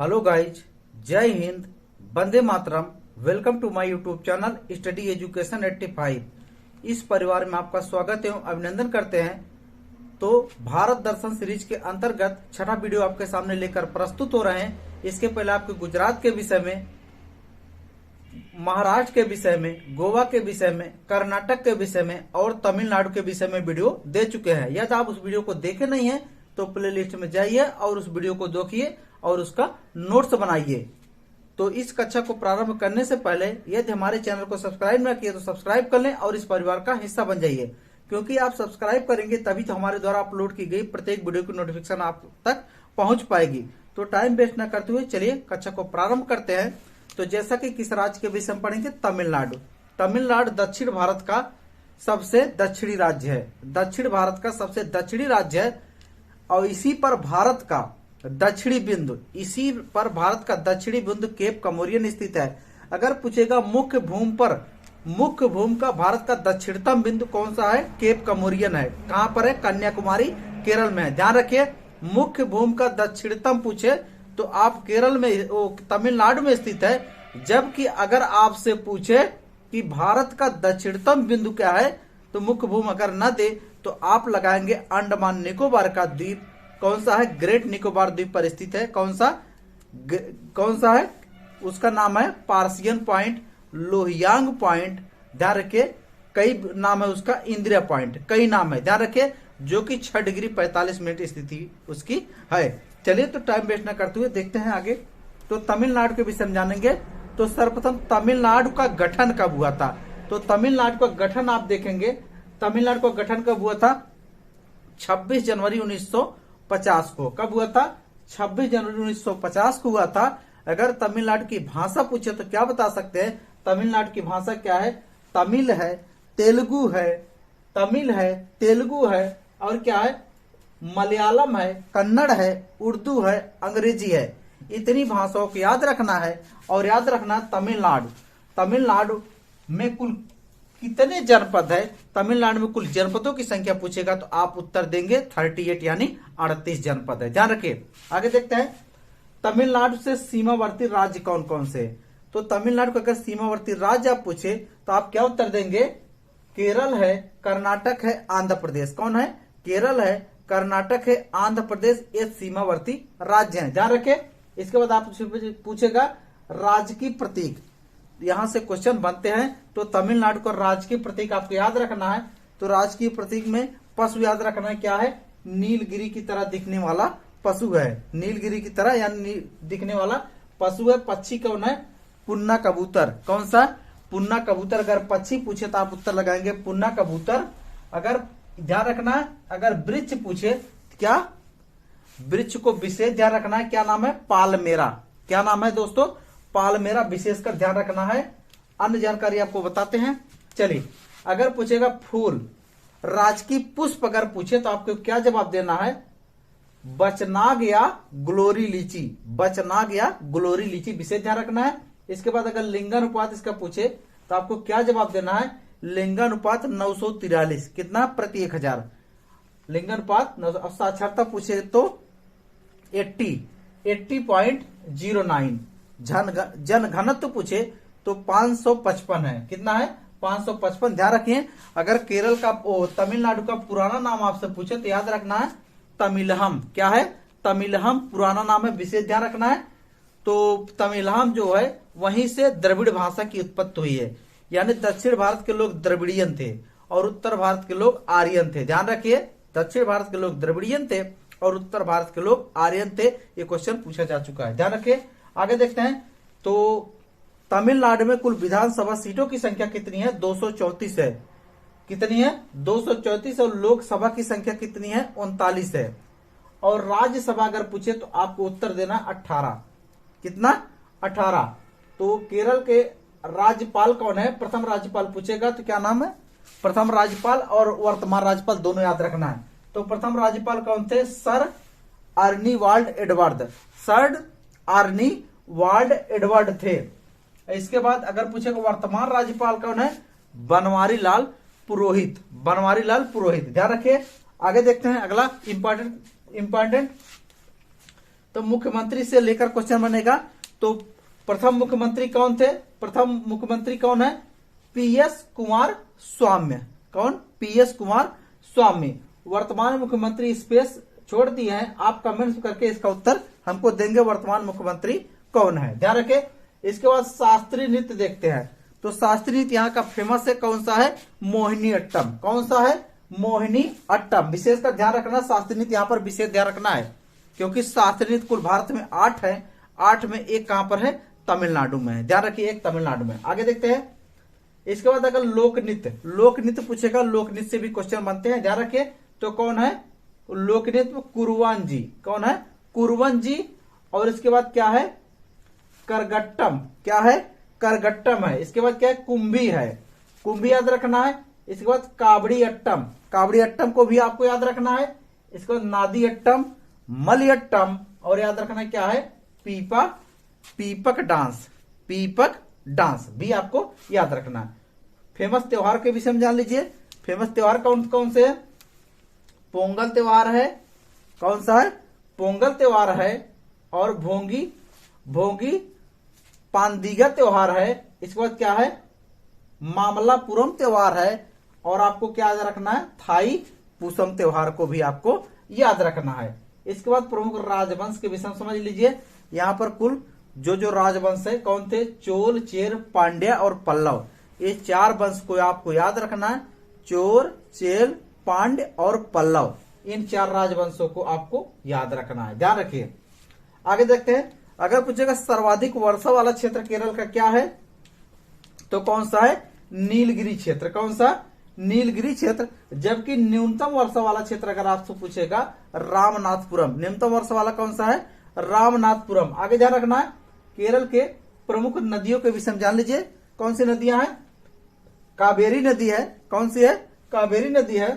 Hello guys, जय हिंद, वंदे मातरम। Welcome to my YouTube channel study education 85। इस परिवार में आपका स्वागत एवं अभिनंदन करते हैं। तो भारत दर्शन सीरीज के अंतर्गत छठा वीडियो आपके सामने लेकर प्रस्तुत हो रहे हैं। इसके पहले आपको गुजरात के विषय में, महाराष्ट्र के विषय में, गोवा के विषय में, कर्नाटक के विषय में और तमिलनाडु के विषय में वीडियो दे चुके हैं। यदि आप उस वीडियो को देखे नहीं है तो प्लेलिस्ट में जाइए और उस वीडियो को देखिए और उसका नोट्स बनाइए। तो इस कक्षा को प्रारंभ करने से पहले यदि हमारे चैनल को सब्सक्राइब न किए तो सब्सक्राइब कर लें और इस परिवार का हिस्सा बन जाइए, क्योंकि आप सब्सक्राइब करेंगे तभी तो हमारे द्वारा अपलोड की गई प्रत्येक वीडियो की नोटिफिकेशन आप तक पहुंच पाएगी। तो टाइम वेस्ट न करते हुए चलिए कक्षा को प्रारंभ करते हैं। तो जैसा कि किस राज्य के विषय में पढ़ेंगे, तमिलनाडु। तमिलनाडु दक्षिण भारत का सबसे दक्षिणी राज्य है। दक्षिण भारत का सबसे दक्षिणी राज्य है और इसी पर भारत का दक्षिणी बिंदु केप कमोरियन स्थित है। अगर पूछेगा मुख्य भूमि का भारत का दक्षिणतम बिंदु कौन सा है, केप कमोरियन है। कहां पर है? कन्याकुमारी, केरल में है। ध्यान रखिए, मुख्य भूमि का दक्षिणतम पूछे तो आप केरल में, तमिलनाडु में स्थित है। जबकि अगर आपसे पूछे कि भारत का दक्षिणतम बिंदु क्या है तो मुख्य भूमि अगर न दे तो आप लगाएंगे अंडमान निकोबार का द्वीप। कौन सा है? ग्रेट निकोबार द्वीप पर स्थित है। कौन सा है? उसका नाम है पार्सियन पॉइंट, लोहियांग पॉइंट। ध्यान रखिए, कई नाम है उसका, इंदिरा पॉइंट, कई नाम है। ध्यान रखिए, जो कि 6 डिग्री 45 मिनट स्थिति उसकी है। चलिए तो टाइम वेस्ट न करते हुए देखते हैं आगे। तो तमिलनाडु के विषय में जानेंगे। तो सर्वप्रथम तमिलनाडु का गठन कब हुआ था? तो तमिलनाडु का गठन आप देखेंगे, तमिलनाडु का गठन कब हुआ था? 26 जनवरी 1950 को। कब हुआ था? 26 जनवरी 1950 को हुआ था। अगर तमिलनाडु की भाषा पूछे तो क्या बता सकते हैं? तमिलनाडु की भाषा क्या है? तमिल है, तेलुगु है और क्या है? मलयालम है, कन्नड़ है, उर्दू है, अंग्रेजी है। इतनी भाषाओं को याद रखना है। और याद रखना, तमिलनाडु में कुल कितने जनपद है? तमिलनाडु में कुल जनपदों की संख्या पूछेगा तो आप उत्तर देंगे 38, यानी 38 जनपद है। ध्यान रखिए। आगे देखते हैं, तमिलनाडु से सीमावर्ती राज्य कौन कौन से? तो तमिलनाडु का अगर सीमावर्ती राज्य आप पूछे तो आप क्या उत्तर देंगे? केरल है, कर्नाटक है, आंध्र प्रदेश। कौन है? केरल है, कर्नाटक है, आंध्र प्रदेश, ये सीमावर्ती राज्य हैं। ध्यान रखें। इसके बाद आप पूछेगा राज्य की प्रतीक। यहां से क्वेश्चन बनते हैं। तो तमिलनाडु का राज्य की प्रतीक आपको याद रखना है। तो राज्य की प्रतीक में पशु याद रखना है, क्या है? नीलगिरी की तरह दिखने वाला पशु है। नीलगिरी की तरह यानी दिखने वाला पशु है। पक्षी कौन है? पुन्ना कबूतर। कौन सा? पुन्ना कबूतर। अगर पक्षी पूछे तो आप उत्तर लगाएंगे पुन्ना कबूतर। अगर ध्यान रखना है, अगर वृक्ष पूछे, क्या वृक्ष को विशेष ध्यान रखना है, क्या नाम है? पालमेरा। क्या नाम है दोस्तों? पालमेरा। विशेषकर ध्यान रखना है। अन्य जानकारी आपको बताते हैं। चलिए, अगर पूछेगा फूल, राजकीय पुष्प अगर पूछे तो आपको क्या जवाब देना है? बचनाग या ग्लोरी लीची। बचनाग या ग्लोरी लीची, विशेष ध्यान रखना है। इसके बाद अगर लिंगानुपात इसका पूछे तो आपको क्या जवाब देना है? लिंगानुपात 943। कितना? प्रति 1000। लिंगानुपात। साक्षरता पूछे तो 80.09। जन घनत्व पूछे तो 555 है। कितना है? 555। ध्यान रखिए। अगर केरल का, तमिलनाडु का पुराना नाम आपसे पूछे तो याद रखना है तमिलहम। क्या है? तमिलहम पुराना नाम है, विशेष ध्यान रखना है। तो तमिलहम जो है वहीं से द्रविड़ भाषा की उत्पत्ति हुई है। यानी दक्षिण भारत के लोग द्रविड़ियन थे और उत्तर भारत के लोग आर्यन थे। ध्यान रखिए, दक्षिण भारत के लोग द्रविड़ियन थे और उत्तर भारत के लोग आर्यन थे। ये क्वेश्चन पूछा जा चुका है। ध्यान रखिए। आगे देखते हैं। तो तमिलनाडु में कुल विधानसभा सीटों की संख्या कितनी है? 234 है। कितनी है? 234। और लोकसभा की संख्या कितनी है? 39 है। और राज्यसभा अगर पूछे तो आपको उत्तर देना 18। कितना? 18। तो केरल के राज्यपाल कौन है? प्रथम राज्यपाल पूछेगा तो क्या नाम है? प्रथम राज्यपाल और वर्तमान राज्यपाल दोनों याद रखना है। तो प्रथम राज्यपाल कौन थे? Sir Arnold Edward. Sir Arnold Edward थे। इसके बाद अगर पूछेगा वर्तमान राज्यपाल कौन है? बनवारी लाल पुरोहित। बनवारी लाल पुरोहित। ध्यान रखिए। आगे देखते हैं अगला इंपॉर्टेंट तो मुख्यमंत्री से लेकर क्वेश्चन बनेगा। तो प्रथम मुख्यमंत्री कौन थे? प्रथम मुख्यमंत्री कौन है? पीएस कुमार स्वामी। कौन? पीएस कुमार स्वामी। वर्तमान मुख्यमंत्री स्पेस छोड़ दिए हैं, आप कमेंट्स करके इसका उत्तर हमको देंगे, वर्तमान मुख्यमंत्री कौन है, ध्यान रखें। इसके बाद शास्त्रीय नृत्य देखते हैं। तो शास्त्रीय नृत्य यहाँ का फेमस है, कौन सा है? मोहिनी अट्टम। कौन सा है? मोहिनी अट्टम। विशेषकर ध्यान रखना, शास्त्रीय नृत्य यहाँ पर विशेष ध्यान रखना है, क्योंकि शास्त्रीय नृत्य कुल भारत में 8 है, 8 में एक कहां पर है? तमिलनाडु में है, ध्यान रखिए, एक तमिलनाडु में। आगे देखते हैं। इसके बाद अगर लोक नृत्य, लोक नृत्य पूछेगा, लोक नृत्य से भी क्वेश्चन बनते हैं, ध्यान रखिए। तो कौन है लोक नृत्य? कुरवान जी। कौन है? कुरवन जी। और इसके बाद क्या है? करगट्टम। क्या है? करगट्टम है। इसके बाद क्या है? कुंभी है, कुंभी याद रखना है। इसके बाद काबड़ी अट्टम, काबड़ी अट्टम को भी आपको याद रखना है। इसके बाद नादी अट्टम, मलियट्टम, और याद रखना क्या है? पीपक डांस, पीपक डांस भी आपको याद रखना है। फेमस त्योहार के विषय में जान लीजिए। फेमस त्योहार कौन कौन से है? पोंगल त्योहार है। कौन सा है? पोंगल त्योहार है। और भोगी पांदिगा त्योहार है। इसके बाद क्या है? मामलापुरम त्योहार है। और आपको क्या याद रखना है? थाई पूसम त्योहार को भी आपको याद रखना है। इसके बाद प्रमुख राजवंश के विषय में समझ लीजिए। यहाँ पर कुल जो राजवंश है कौन थे? चोल, चेर, पांड्या और पल्लव। ये 4 वंश को आपको याद रखना है। चोर, चेल, पांड्य और पल्लव, इन 4 राजवंशों को आपको याद रखना है, ध्यान रखिए। आगे देखते हैं। अगर पूछेगा सर्वाधिक वर्षा वाला क्षेत्र केरल का क्या है? तो कौन सा है? नीलगिरी क्षेत्र। कौन सा? नीलगिरी क्षेत्र। जबकि न्यूनतम वर्षा वाला क्षेत्र अगर आपसे पूछेगा, रामनाथपुरम। न्यूनतम वर्षा वाला कौन सा है? रामनाथपुरम। आगे ध्यान रखना है। केरल के प्रमुख नदियों के विषय में जान लीजिए। कौन सी नदियां हैं? कावेरी नदी है। कौन सी है? कावेरी नदी है।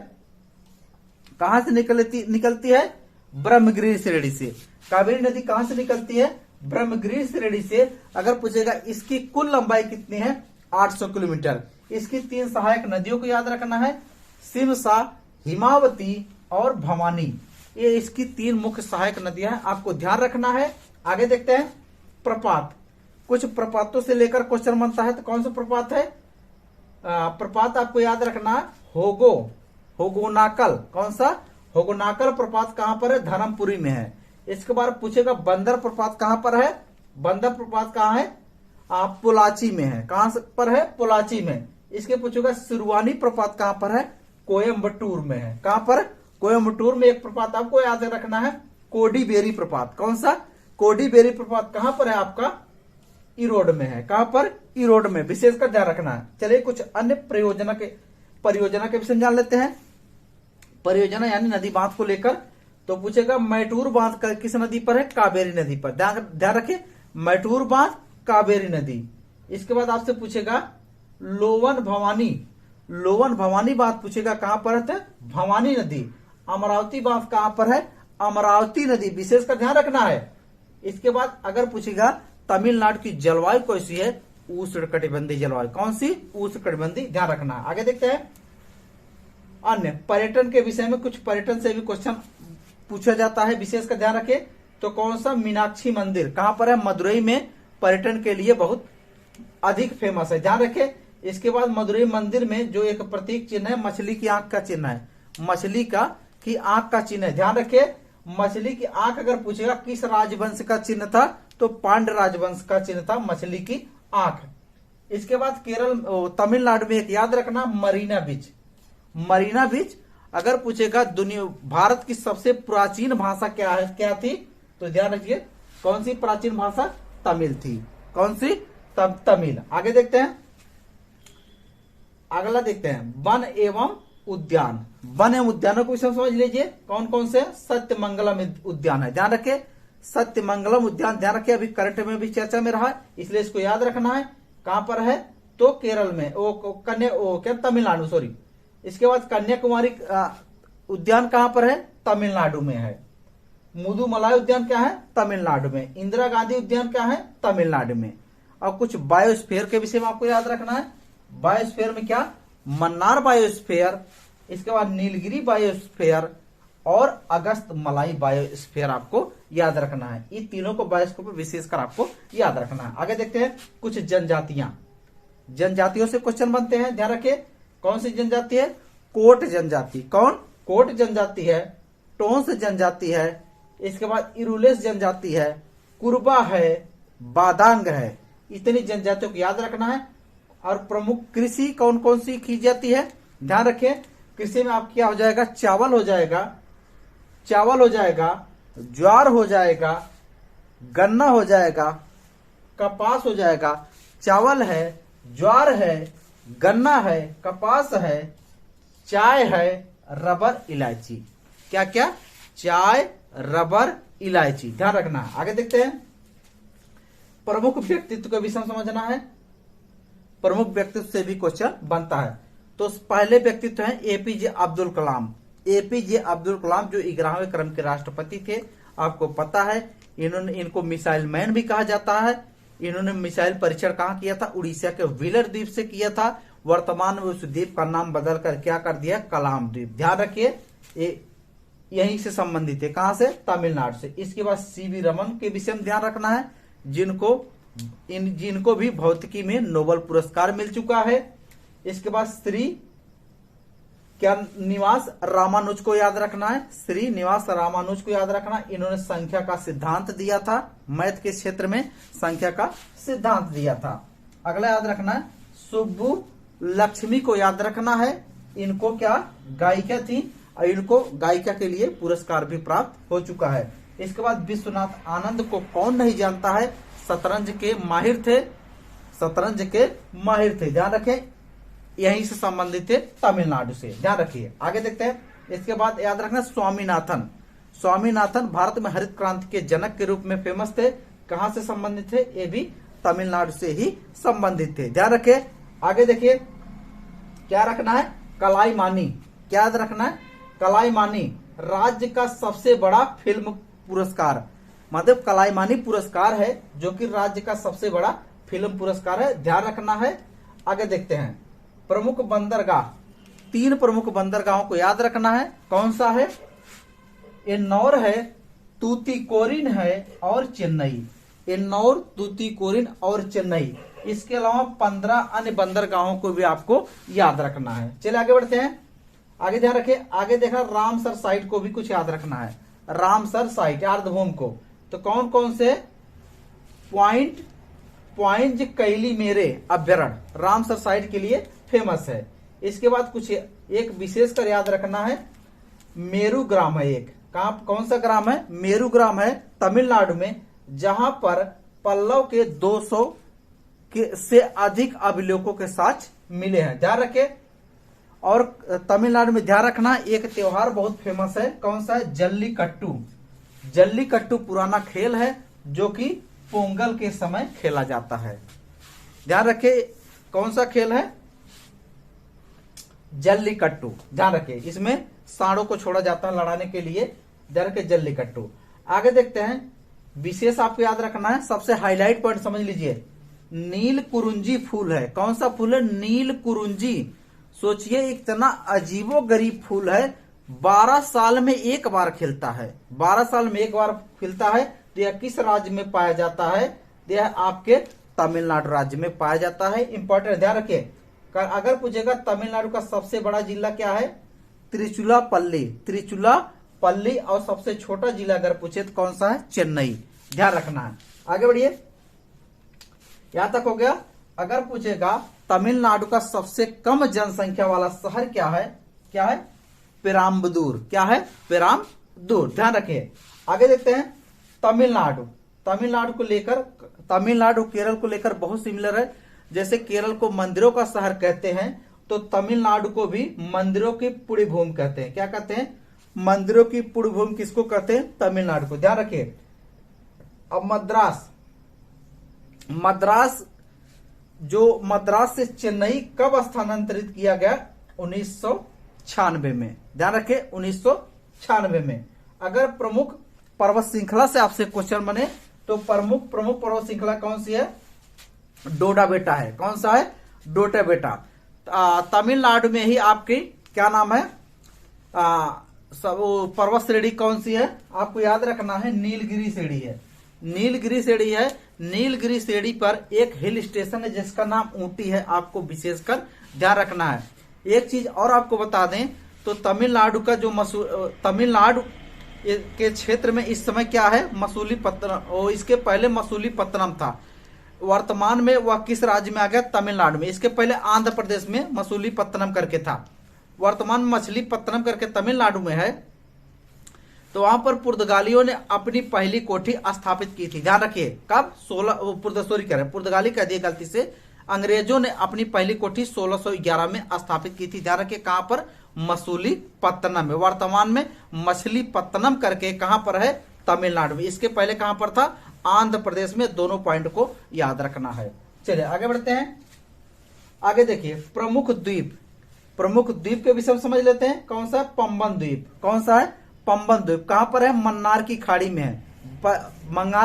कहां से निकलती है? ब्रह्मगिरी श्रेणी से। कावेरी नदी कहां से निकलती है? ब्रह्मगिरी श्रेणी से। अगर पूछेगा इसकी कुल लंबाई कितनी है? 800 किलोमीटर। इसकी 3 सहायक नदियों को याद रखना है, सिमसा, हिमावती और भवानी। ये इसकी 3 मुख्य सहायक नदियां हैं, आपको ध्यान रखना है। आगे देखते हैं। प्रपात, कुछ प्रपातों से लेकर क्वेश्चन बनता है। तो कौन सा प्रपात है? प्रपात आपको याद रखना है, होगोनाकल। कौन सा? होगोनाकल प्रपात कहां पर है? धर्मपुरी में है। इसके बाद पूछेगा बंदर प्रपात कहां पर है? बंदर प्रपात कहां है? पोलाची में है। कहां पर है? पोलाची में। इसके पूछेगा सिरवानी प्रपात कहां पर है? कोयम्बटूर में है। कहां पर? कोयम्बटूर में। एक प्रपात आपको याद रखना है, कोडीबेरी प्रपात। कौन सा? कोडीबेरी प्रपात कहां पर है? आपका इरोड में है। कहां पर? इरोड में, विशेषकर ध्यान रखना है। चलिए कुछ अन्य परियोजना के विषय में जान लेते हैं। परियोजना यानी नदी बांध को लेकर। तो पूछेगा मैटूर बांध किस नदी पर है? कावेरी नदी पर। ध्यान रखिए, मैटूर बांध, कावेरी नदी। इसके बाद आपसे पूछेगा लोवन भवानी बांध पूछेगा, कहां पर है? भवानी नदी। अमरावती बांध कहां पर है? अमरावती नदी, विशेषकर ध्यान रखना है। इसके बाद अगर पूछेगा तमिलनाडु की जलवायु कैसी है? उष्णकटिबंधीय जलवायु। कौन सी? उष्णकटिबंधीय, ध्यान रखना। आगे देखते हैं। अन्य पर्यटन के विषय में कुछ पर्यटन से भी क्वेश्चन पूछा जाता है, विशेषकर ध्यान रखिए। तो कौन सा? मीनाक्षी मंदिर कहां पर है? मदुरई में। पर्यटन के लिए बहुत अधिक फेमस है, ध्यान रखें। इसके बाद मदुरई मंदिर में जो एक प्रतीक चिन्ह है, मछली की आंख का चिन्ह है। मछली की आंख का चिन्ह है, ध्यान रखें। मछली की आंख अगर पूछेगा किस राजवंश का चिन्ह था? तो पांड्य राजवंश का चिन्ह था मछली की आंख। इसके बाद तमिलनाडु में एक याद रखना, मरीना बीच। अगर पूछेगा भारत की सबसे प्राचीन भाषा क्या थी? तो ध्यान रखिए, कौन सी प्राचीन भाषा? तमिल थी। कौन सी? तमिल। आगे देखते हैं। अगला देखते हैं वन एवं उद्यान। वन एवं उद्यानों को विषय समझ लीजिए। कौन कौन से? सत्यमंगलम उद्यान है, ध्यान रखें। सत्यमंगलम उद्यान, ध्यान रखें, अभी करंट में भी चर्चा में रहा, इसलिए इसको याद रखना है। कहां पर है? तो केरल में, तमिलनाडु, सॉरी। इसके बाद कन्याकुमारी उद्यान कहां पर है? तमिलनाडु में है। मुदुमलाई उद्यान क्या है? तमिलनाडु में। इंदिरा गांधी उद्यान क्या है? तमिलनाडु में। और कुछ बायोस्फीयर के विषय में आपको याद रखना है। बायोस्फीयर में क्या? मन्नार बायोस्फीयर, इसके बाद नीलगिरी बायोस्फीयर और अगस्त मलाई बायोस्फीयर आपको याद रखना है। ये तीनों को बायोस्कोप विशेषकर आपको याद रखना है। आगे देखते हैं कुछ जनजातियां, जनजातियों से क्वेश्चन बनते हैं, ध्यान रखिए। कौन सी जनजाति है? कोट जनजाति। कौन? कोट जनजाति है, टोंस जनजाति है, इसके बाद इरुलेस जनजाति है, कुरबा है, बादांग है। इतनी जनजातियों को याद रखना है। और प्रमुख कृषि कौन कौन सी की जाती है? ध्यान रखिए, कृषि में आप क्या हो जाएगा? चावल हो जाएगा, चावल हो जाएगा, ज्वार हो जाएगा, गन्ना हो जाएगा, कपास हो जाएगा। चावल है, ज्वार है, गन्ना है, कपास है, चाय है, रबर, इलायची। क्या क्या? चाय, रबर, इलायची। ध्यान रखना है। आगे देखते हैं, प्रमुख व्यक्तित्व का विषय समझना है। प्रमुख व्यक्तित्व से भी क्वेश्चन बनता है। तो पहले व्यक्तित्व हैं एपीजे अब्दुल कलाम। एपीजे अब्दुल कलाम जो 11वें क्रम के राष्ट्रपति थे, आपको पता है। इनको मिसाइल मैन भी कहा जाता है। इन्होंने मिसाइल परीक्षण कहाँ किया था? उड़ीसा के व्हीलर द्वीप से किया था। वर्तमान में उस द्वीप का नाम बदलकर क्या कर दिया? कलाम द्वीप। ध्यान रखिए, यहीं से संबंधित है। कहां से? तमिलनाडु से। इसके बाद सीवी रमन के विषय में ध्यान रखना है, जिनको भी भौतिकी में नोबेल पुरस्कार मिल चुका है। इसके बाद निवास रामानुज को याद रखना है। श्रीनिवास रामानुज को याद रखना। इन्होंने संख्या का सिद्धांत दिया था, मैथ के क्षेत्र में संख्या का सिद्धांत दिया था। अगला याद रखना है सुब्बू लक्ष्मी को याद रखना है। इनको क्या? गायिका थी और इनको गायिका के लिए पुरस्कार भी प्राप्त हो चुका है। इसके बाद विश्वनाथ आनंद को कौन नहीं जानता है? शतरंज के माहिर थे, शतरंज के माहिर थे। ध्यान रखें, यहीं से संबंधित थे, तमिलनाडु से। ध्यान रखिए। आगे देखते हैं। इसके बाद याद रखना स्वामीनाथन। स्वामीनाथन भारत में हरित क्रांति के जनक के रूप में फेमस थे। कहां से संबंधित थे? ये भी तमिलनाडु से ही संबंधित थे। ध्यान रखिए। आगे देखिए, क्या रखना है? कलाईमानी। क्या याद रखना है? कलाईमानी राज्य का सबसे बड़ा फिल्म पुरस्कार, मतलब कलाईमानी पुरस्कार है जो कि राज्य का सबसे बड़ा फिल्म पुरस्कार है। ध्यान रखना है। आगे देखते हैं प्रमुख बंदरगाह। 3 प्रमुख बंदरगाहों को याद रखना है। कौन सा है? एन्नौर है, तूतीकोरिन है और चेन्नई। एन्नौर, तूतीकोरिन और चेन्नई। इसके अलावा 15 अन्य बंदरगाहों को भी आपको याद रखना है। चलिए आगे बढ़ते हैं। आगे ध्यान रखिए, आगे देखना रामसर साइट को भी कुछ याद रखना है। रामसर साइट अर्धभूमि को तो कौन कौन से? पॉइंट कैली मेरे अभ्यारण्य रामसर साइट के लिए फेमस है। इसके बाद कुछ एक विशेषकर याद रखना है, मेरू ग्राम है एक। कौन सा ग्राम है? मेरू ग्राम है तमिलनाडु में, जहां पर पल्लव के 200 से अधिक अभिलेखों के साक्ष्य मिले हैं। ध्यान रखें। और तमिलनाडु में ध्यान रखना एक त्योहार बहुत फेमस है। कौन सा है? जल्लीकट्टू। जल्लीकट्टू पुराना खेल है जो कि पोंगल के समय खेला जाता है। ध्यान रखें, कौन सा खेल है? जल्लीकट्टू। ध्यान रखें, इसमें सांडों को छोड़ा जाता है लड़ाने के लिए। ध्यान रखें, जल्लीकट्टू। आगे देखते हैं, विशेष आपको याद रखना है, सबसे हाईलाइट पॉइंट समझ लीजिए। नील कुरुंजी फूल है। कौन सा फूल है? नील कुरुंजी। सोचिए, इतना अजीबो गरीब फूल है, 12 साल में एक बार खिलता है। 12 साल में एक बार खिलता है। तो यह किस राज्य में पाया जाता है? यह आपके तमिलनाडु राज्य में पाया जाता है। इंपॉर्टेंट, ध्यान रखिए। अगर पूछेगा तमिलनाडु का सबसे बड़ा जिला क्या है? त्रिचुलापल्ली। त्रिचुलापल्ली। और सबसे छोटा जिला अगर पूछे तो कौन सा है? चेन्नई। ध्यान रखना है। आगे बढ़िए, यहां तक हो गया। अगर पूछेगा तमिलनाडु का सबसे कम जनसंख्या वाला शहर क्या है? क्या है? पेराम्बदूर। क्या है? पेराम्बदूर। ध्यान रखिए। आगे देखते हैं, तमिलनाडु। तमिलनाडु केरल को लेकर बहुत सिमिलर है। जैसे केरल को मंदिरों का शहर कहते हैं, तो तमिलनाडु को भी मंदिरों की पुण्य भूमि कहते हैं। क्या कहते हैं? मंदिरों की पुण्य भूमि किसको कहते हैं? तमिलनाडु को। ध्यान रखिए। अब मद्रास से चेन्नई कब स्थानांतरित किया गया? 1996 में। ध्यान रखें, 1996 में। अगर प्रमुख पर्वत श्रृंखला से आपसे क्वेश्चन बने तो प्रमुख पर्वत श्रृंखला कौन सी है? डोडा बेटा है। कौन सा है? डोडा बेटा। तमिलनाडु में ही आपकी क्या नाम है? पर्वत श्रेणी कौन सी है, आपको याद रखना है नीलगिरी श्रेणी है। नीलगिरी श्रेणी है। नीलगिरी श्रेणी पर एक हिल स्टेशन है जिसका नाम ऊटी है, आपको विशेषकर ध्यान रखना है। एक चीज और आपको बता दें तो तमिलनाडु का जो तमिलनाडु के क्षेत्र में इस समय क्या है, मसूलीपट्टनम, और इसके पहले मसूलीपट्टनम था। वर्तमान में वह किस राज्य में आ गया, तमिलनाडु में। इसके पहले आंध्र प्रदेश में मसूलीपट्टनम करके था, वर्तमान मछलीपट्टनम करके तमिलनाडु में है। तो वहां पर पुर्तगालियों ने अपनी पहली कोठी स्थापित की थी। ध्यान रखिए कब, पुर्तगाली कह दिए गलती से, अंग्रेजों ने अपनी पहली कोठी 1611 में स्थापित की थी। ध्यान रखिए कहां पर, मसूलीपट्टनम में। वर्तमान में मछलीपट्टनम करके कहां पर है, तमिलनाडु में। इसके पहले कहां पर था, आंध्र प्रदेश में। दोनों पॉइंट को याद रखना है। चलिए आगे बढ़ते हैं। आगे देखिए प्रमुख द्वीप, प्रमुख द्वीप के विषय में समझ लेते हैं। कौन सा है, पंबन द्वीप। कौन सा है, पंबन द्वीप। कहां पर है, मन्नार की खाड़ी में है।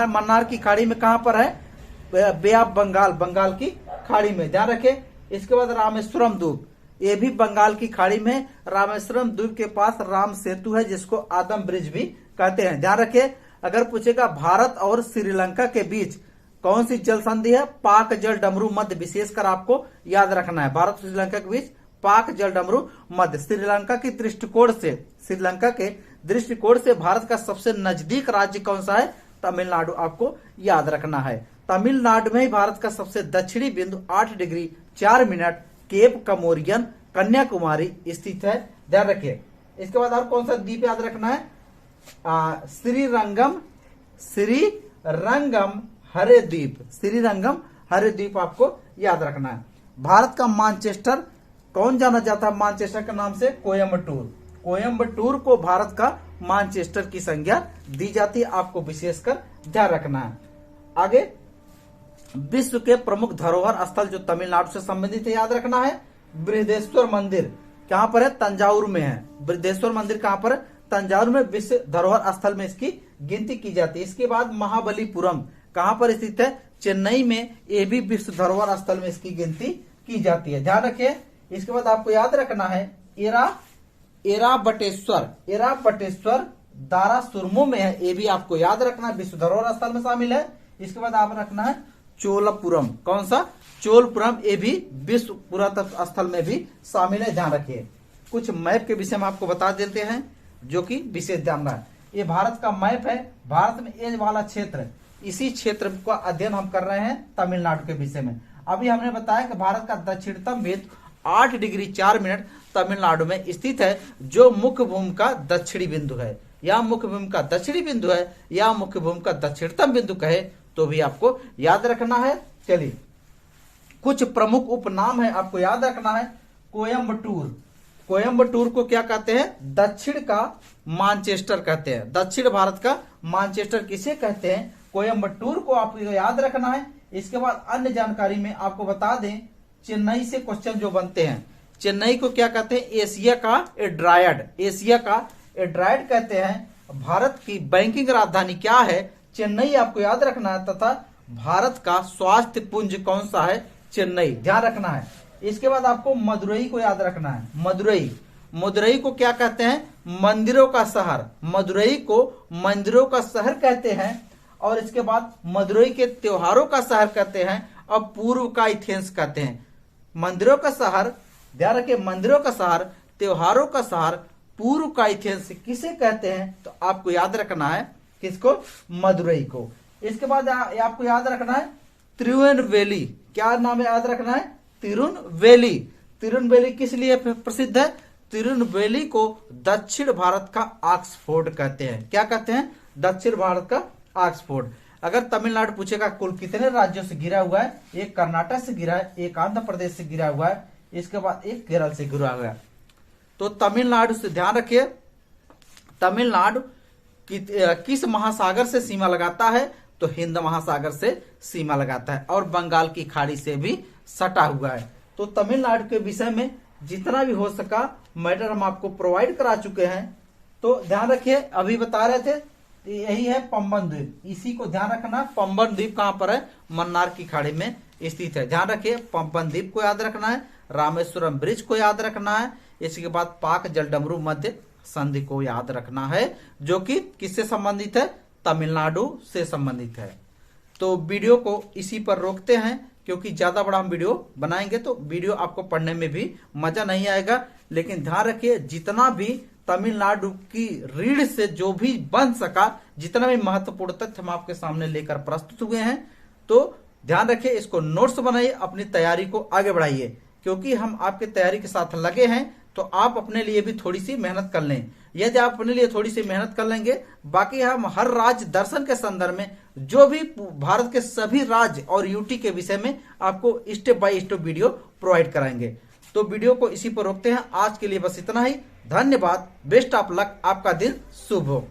मन्नार की खाड़ी में कहां पर है, बे ऑफ बंगाल, बंगाल की खाड़ी में। ध्यान रखें। इसके बाद रामेश्वरम द्वीप, ये भी बंगाल की खाड़ी में। रामेश्वरम द्वीप के पास राम सेतु है जिसको आदम ब्रिज भी कहते हैं। ध्यान रखिए अगर पूछेगा भारत और श्रीलंका के बीच कौन सी जल संधि है, पाक जल डमरू मध्य, विशेषकर आपको याद रखना है। भारत और श्रीलंका के बीच पाक जल डमरू मध्य। श्रीलंका की दृष्टिकोण से, श्रीलंका के दृष्टिकोण से भारत का सबसे नजदीक राज्य कौन सा है, तमिलनाडु, आपको याद रखना है। तमिलनाडु में ही भारत का सबसे दक्षिणी बिंदु 8 डिग्री 4 मिनट केप कमोरियन, कन्याकुमारी स्थित है। ध्यान रखिए। इसके बाद और कौन सा द्वीप याद रखना है, श्रीरंगम, श्रीरंगम हरे द्वीप, श्रीरंगम हरे द्वीप आपको याद रखना है। भारत का मानचेस्टर कौन जाना जाता है, मानचेस्टर के नाम से, कोयम्बटूर। कोयम्बटूर को भारत का मानचेस्टर की संज्ञा दी जाती है, आपको विशेषकर ध्यान रखना है। आगे विश्व के प्रमुख धरोहर स्थल जो तमिलनाडु से संबंधित है, याद रखना है। बृहदेश्वर मंदिर कहां पर है, तंजावुर में है। बृहदेश्वर मंदिर कहां पर है, तंजावुर में। विश्व धरोहर स्थल में इसकी गिनती की जाती है। इसके बाद महाबलीपुरम कहां पर स्थित है, चेन्नई में। ये भी विश्व धरोहर स्थल में इसकी गिनती की जाती है। ध्यान रखिए। इसके बाद आपको याद रखना है एराबटेश्वर, एराबटेश्वर दारा सुरमो में है। ये भी आपको याद रखना है, विश्व धरोहर स्थल में शामिल है। इसके बाद आप रखना है चोलपुरम। कौन सा, चोलपुरम, ये भी विश्व पुरातत्व स्थल में भी शामिल है। ध्यान रखिए। कुछ मैप के विषय में आपको बता देते हैं जो कि विशेष ध्यान रहा है। ये भारत का मैप है। भारत में ये वाला क्षेत्र, इसी क्षेत्र का अध्ययन हम कर रहे हैं तमिलनाडु के विषय में। अभी हमने बताया कि भारत का दक्षिणतम बिंदु 8 डिग्री 4 मिनट तमिलनाडु में स्थित है, जो मुख्य भूमि का दक्षिणी बिंदु है। या मुख्य भूमि का दक्षिणी बिंदु है, या मुख्य भूमि का दक्षिणतम बिंदु कहे तो भी आपको याद रखना है। चलिए कुछ प्रमुख उपनाम है, आपको याद रखना है। कोयम्बटूर, कोयम्बटूर को क्या कहते हैं, दक्षिण का मानचेस्टर कहते हैं। दक्षिण भारत का मानचेस्टर किसे कहते हैं, कोयम्बटूर को आपको याद रखना है। इसके बाद अन्य जानकारी में आपको बता दें, चेन्नई से क्वेश्चन जो बनते हैं, चेन्नई को क्या कहते हैं, एशिया का एड्रायड, एशिया का एड्रायड कहते हैं। भारत की बैंकिंग राजधानी क्या है, चेन्नई, आपको याद रखना है। तथा भारत का स्वास्थ्य पुंज कौन सा है, चेन्नई, ध्यान रखना है। इसके बाद आपको मदुरई को याद रखना है। मदुरई, मदुरई को क्या कहते हैं, मंदिरों का शहर। मदुरई को मंदिरों का शहर कहते हैं। और इसके बाद मदुरई के त्योहारों का शहर कहते हैं और पूर्व का एथेंस कहते हैं। मंदिरों का शहर, ध्यान रखिए, मंदिरों का शहर, त्योहारों का शहर, पूर्व का एथेंस किसे कहते हैं, तो आपको याद रखना है किसको, मदुरई को। इसके बाद आपको याद रखना है तिरुनेलवेली, क्या नाम है, याद रखना है, तिरुनेलवेली। तिरुनेलवेली किस लिए प्रसिद्ध है, तिरुनेलवेली को दक्षिण भारत का ऑक्सफोर्ड कहते हैं। क्या कहते हैं, दक्षिण भारत का ऑक्सफोर्ड। अगर तमिलनाडु पूछेगा कुल कितने राज्यों से घिरा हुआ है, एक कर्नाटक से घिरा है, एक आंध्र प्रदेश से घिरा हुआ है, इसके बाद एक केरल से घिरा हुआ है। तो तमिलनाडु से ध्यान रखिए, तमिलनाडु किस महासागर से सीमा लगाता है, तो हिंद महासागर से सीमा लगाता है और बंगाल की खाड़ी से भी सटा हुआ है। तो तमिलनाडु के विषय में जितना भी हो सका मैटर हम आपको प्रोवाइड करा चुके हैं। तो ध्यान रखिए, अभी बता रहे थे यही है पंबन द्वीप, इसी को ध्यान रखना। पंबन द्वीप कहां पर है, मन्नार की खाड़ी में स्थित है। ध्यान रखिए, पंबन द्वीप को याद रखना है, रामेश्वरम ब्रिज को याद रखना है। इसके बाद पाक जलडमरू मध्य संधि को याद रखना है, जो कि किससे संबंधित है? तमिलनाडु से संबंधित है। तो वीडियो को इसी पर रोकते हैं, क्योंकि ज्यादा बड़ा हम वीडियो बनाएंगे तो वीडियो आपको पढ़ने में भी मजा नहीं आएगा। लेकिन ध्यान रखिए, जितना भी तमिलनाडु की रीढ़ से जो भी बन सका, जितना भी महत्वपूर्ण तथ्य हम आपके सामने लेकर प्रस्तुत हुए हैं, तो ध्यान रखिए, इसको नोट्स बनाइए, अपनी तैयारी को आगे बढ़ाइए, क्योंकि हम आपकी तैयारी के साथ लगे हैं। तो आप अपने लिए भी थोड़ी सी मेहनत कर लें। यदि आप अपने लिए थोड़ी सी मेहनत कर लेंगे, बाकी हम हर राज्य दर्शन के संदर्भ में जो भी भारत के सभी राज्य और यूटी के विषय में आपको step by step video provide कराएंगे। तो वीडियो को इसी पर रोकते हैं। आज के लिए बस इतना ही। धन्यवाद। Best of luck. आपका दिन शुभ हो।